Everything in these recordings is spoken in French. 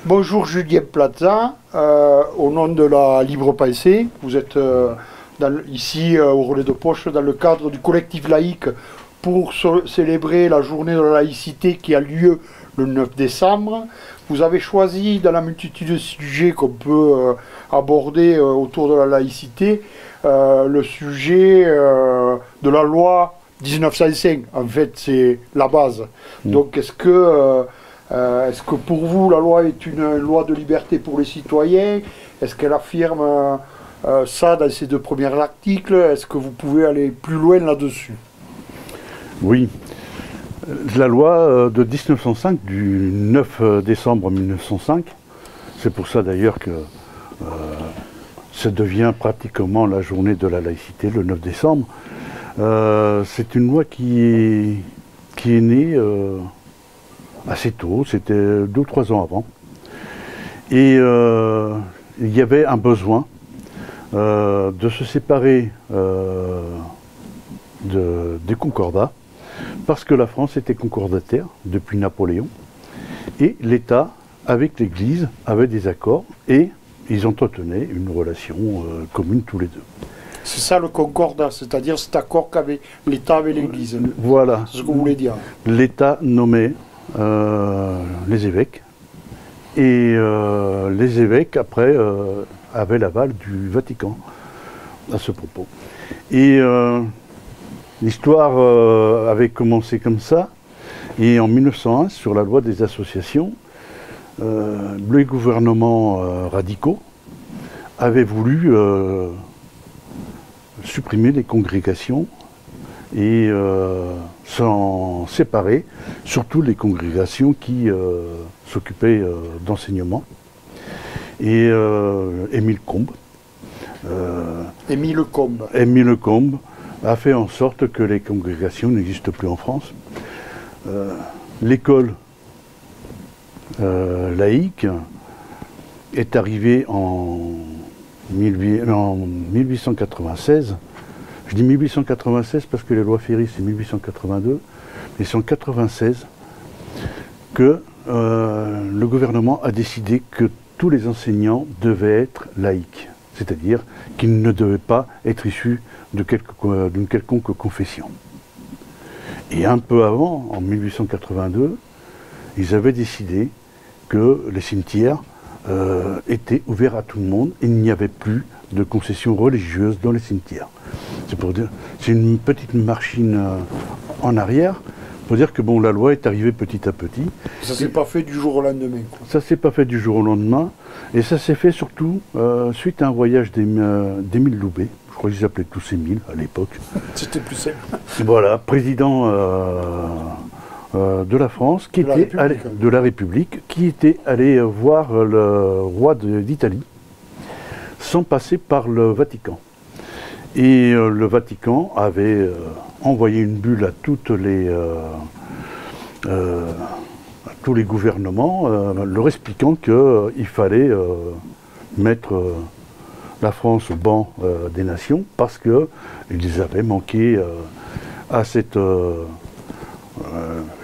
Bonjour Julien Plaza, au nom de la Libre Pensée. Vous êtes ici au Relais de Poche dans le cadre du collectif laïque pour célébrer la journée de la laïcité qui a lieu le 9 décembre. Vous avez choisi dans la multitude de sujets qu'on peut aborder autour de la laïcité, le sujet de la loi 1905. En fait, c'est la base. Donc, est-ce que pour vous, la loi est une loi de liberté pour les citoyens? Est-ce qu'elle affirme ça dans ses deux premiers articles? Est-ce que vous pouvez aller plus loin là-dessus? Oui. La loi de 1905, du 9 décembre 1905, c'est pour ça d'ailleurs que ça devient pratiquement la journée de la laïcité, le 9 décembre. C'est une loi qui est née assez tôt, c'était 2 ou 3 ans avant. Et il y avait un besoin de se séparer des concordats, parce que la France était concordataire depuis Napoléon, et l'État, avec l'Église, avait des accords, et ils entretenaient une relation commune tous les deux. C'est ça le concordat, c'est-à-dire cet accord qu'avait l'État avec l'Église. Voilà. C'est ce que vous voulez dire. L'État nommait les évêques, et les évêques, après, avaient l'aval du Vatican à ce propos. Et l'histoire avait commencé comme ça, et en 1901, sur la loi des associations, les gouvernements radicaux avaient voulu supprimer les congrégations et s'en séparer, surtout les congrégations qui s'occupaient d'enseignement. Et Émile Combes, Émile Combes a fait en sorte que les congrégations n'existent plus en France. L'école laïque est arrivée en 1896. Je dis 1896 parce que les lois Ferry c'est 1882, mais c'est en 1896 que le gouvernement a décidé que tous les enseignants devaient être laïcs, c'est-à-dire qu'ils ne devaient pas être issus d'une quelconque confession. Et un peu avant, en 1882, ils avaient décidé que les cimetières étaient ouverts à tout le monde. Il n'y avait plus de concessions religieuses dans les cimetières. C'est pour dire, c'est une petite machine en arrière pour dire que bon, la loi est arrivée petit à petit. Ça s'est pas fait du jour au lendemain, quoi. Ça s'est pas fait du jour au lendemain, et ça s'est fait surtout suite à un voyage d'Émile Loubet. Je crois qu'ils s'appelaient tous Émile à l'époque. C'était plus simple. Voilà, président de la France, qui était allé, de la République, qui était allé voir le roi d'Italie, sans passer par le Vatican. Et le Vatican avait envoyé une bulle à tous les gouvernements, leur expliquant qu'il fallait mettre la France au banc des nations, parce qu'ils avaient manqué à cette,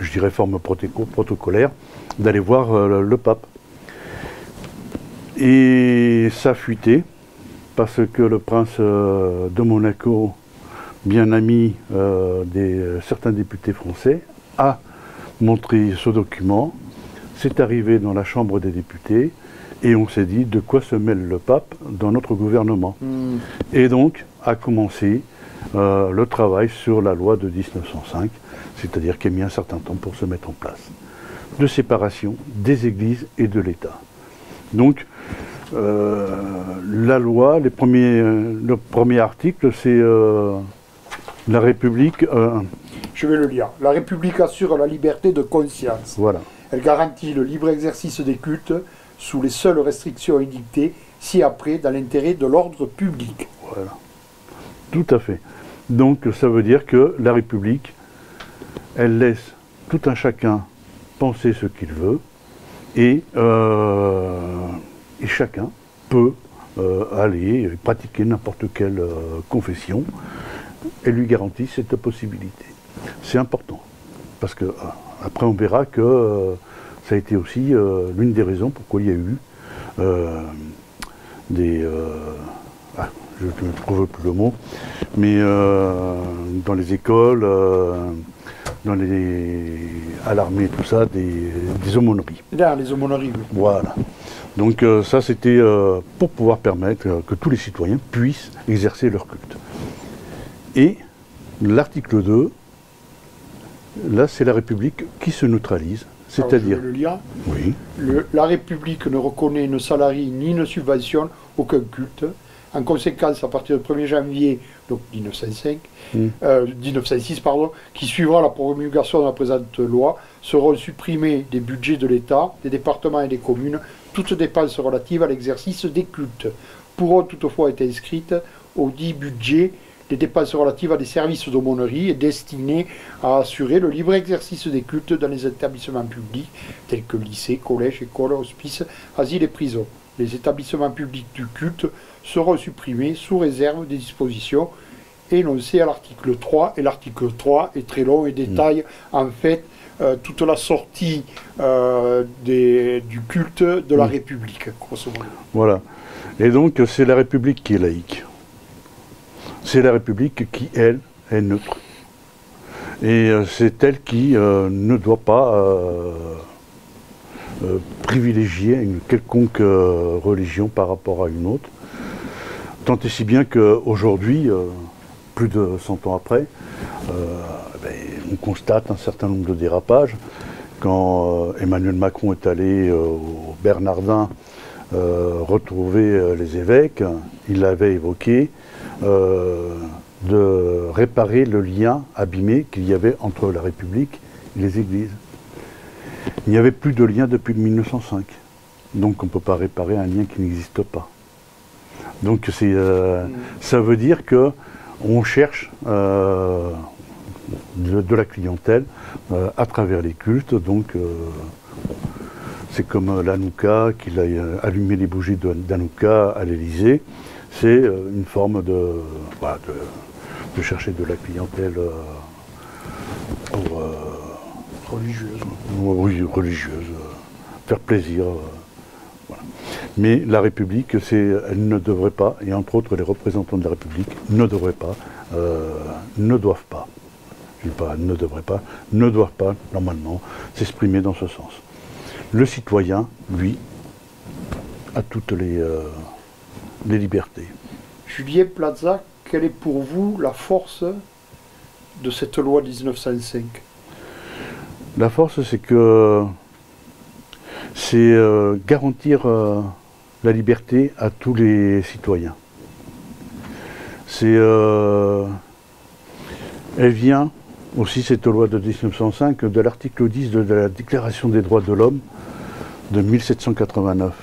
je dirais, forme protocolaire, d'aller voir le pape. Et ça a fuité, parce que le prince de Monaco, bien ami certains députés français, a montré ce document. C'est arrivé dans la Chambre des députés, et on s'est dit de quoi se mêle le pape dans notre gouvernement. Et donc a commencé le travail sur la loi de 1905, c'est-à-dire qu'il a mis un certain temps pour se mettre en place, de séparation des églises et de l'État. Donc la loi, le premier article, c'est la République... Je vais le lire. La République assure la liberté de conscience. Voilà. Elle garantit le libre exercice des cultes sous les seules restrictions édictées, ci-après dans l'intérêt de l'ordre public. Voilà. Tout à fait. Donc ça veut dire que la République, elle laisse tout un chacun penser ce qu'il veut, et chacun peut aller pratiquer n'importe quelle confession. Elle lui garantit cette possibilité. C'est important, parce que après on verra que ça a été aussi l'une des raisons pourquoi il y a eu je ne trouve plus le mot, mais dans les écoles, à l'armée, tout ça, des aumôneries. Là, les aumôneries, oui. Voilà. Donc ça, c'était pour pouvoir permettre que tous les citoyens puissent exercer leur culte. Et l'article 2, là, c'est la République qui se neutralise. C'est-à-dire, le lien, oui. La République ne reconnaît, ne salarie ni ne subventionne aucun culte. En conséquence, à partir du 1er janvier donc 1906, qui suivra la promulgation de la présente loi, seront supprimés des budgets de l'État, des départements et des communes, toutes dépenses relatives à l'exercice des cultes. Pourront toutefois être inscrites au dit budget des dépenses relatives à des services d'aumônerie et destinées à assurer le libre exercice des cultes dans les établissements publics tels que lycées, collèges, écoles, hospices, asiles et prisons. Les établissements publics du culte seront supprimés sous réserve des dispositions énoncées à l'article 3. Et l'article 3 est très long et détaille en fait toute la sortie du culte de la République, grosso modo. Voilà. Et donc c'est la République qui est laïque. C'est la République qui, elle, est neutre. Et c'est elle qui ne doit pas privilégier une quelconque religion par rapport à une autre. Tant et si bien qu'aujourd'hui, plus de 100 ans après, on constate un certain nombre de dérapages. Quand Emmanuel Macron est allé au Bernardin retrouver les évêques, il avait évoqué de réparer le lien abîmé qu'il y avait entre la République et les églises. Il n'y avait plus de lien depuis 1905. Donc on ne peut pas réparer un lien qui n'existe pas. Donc ça veut dire qu'on cherche de la clientèle à travers les cultes. Donc c'est comme l'Hanouka, qu'il a allumé les bougies d'Hanouka à l'Élysée. C'est une forme de chercher de la clientèle pour religieuse. Oui, religieuse, faire plaisir. Voilà. Mais la République, elle ne devrait pas, et entre autres les représentants de la République ne devraient pas, ne doivent pas, je dis pas ne devraient pas, ne doivent pas normalement s'exprimer dans ce sens. Le citoyen, lui, a toutes les libertés. Julien Plaza, quelle est pour vous la force de cette loi 1905? La force, c'est que c'est garantir la liberté à tous les citoyens. Elle vient aussi, cette loi de 1905, de l'article 10 de la Déclaration des droits de l'homme de 1789.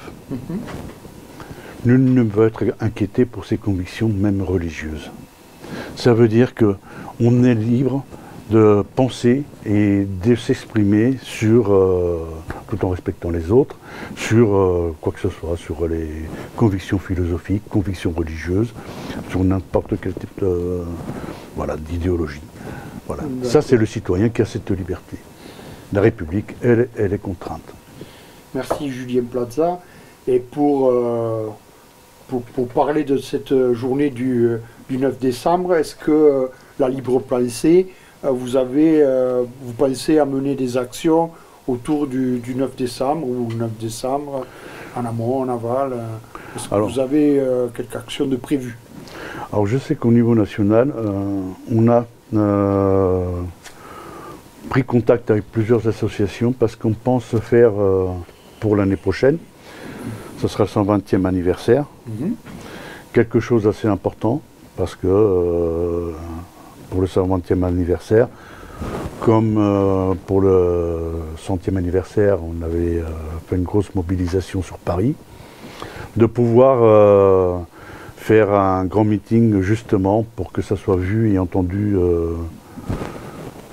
Nul ne peut être inquiété pour ses convictions, même religieuses. Ça veut dire qu'on est libre de penser et de s'exprimer sur, tout en respectant les autres, sur quoi que ce soit, sur les convictions philosophiques, convictions religieuses, sur n'importe quel type d'idéologie. Voilà. Ça, c'est le citoyen qui a cette liberté. La République, elle est contrainte. Merci Julien Plaza. Et pour parler de cette journée du 9 décembre, est-ce que la libre pensée, vous pensez à mener des actions autour du 9 décembre ou 9 décembre, en amont, en aval? Est-ce que vous avez quelques actions de prévues? Alors je sais qu'au niveau national, on a pris contact avec plusieurs associations parce qu'on pense faire pour l'année prochaine, ce sera le 120e anniversaire, quelque chose d'assez important parce que pour le 120e anniversaire, comme pour le 100e anniversaire, on avait fait une grosse mobilisation sur Paris, de pouvoir faire un grand meeting justement pour que ça soit vu et entendu,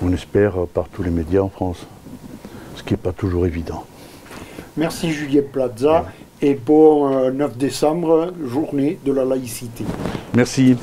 on espère, par tous les médias en France, ce qui n'est pas toujours évident. Merci Julien Plaza et bon 9 décembre, journée de la laïcité. Merci.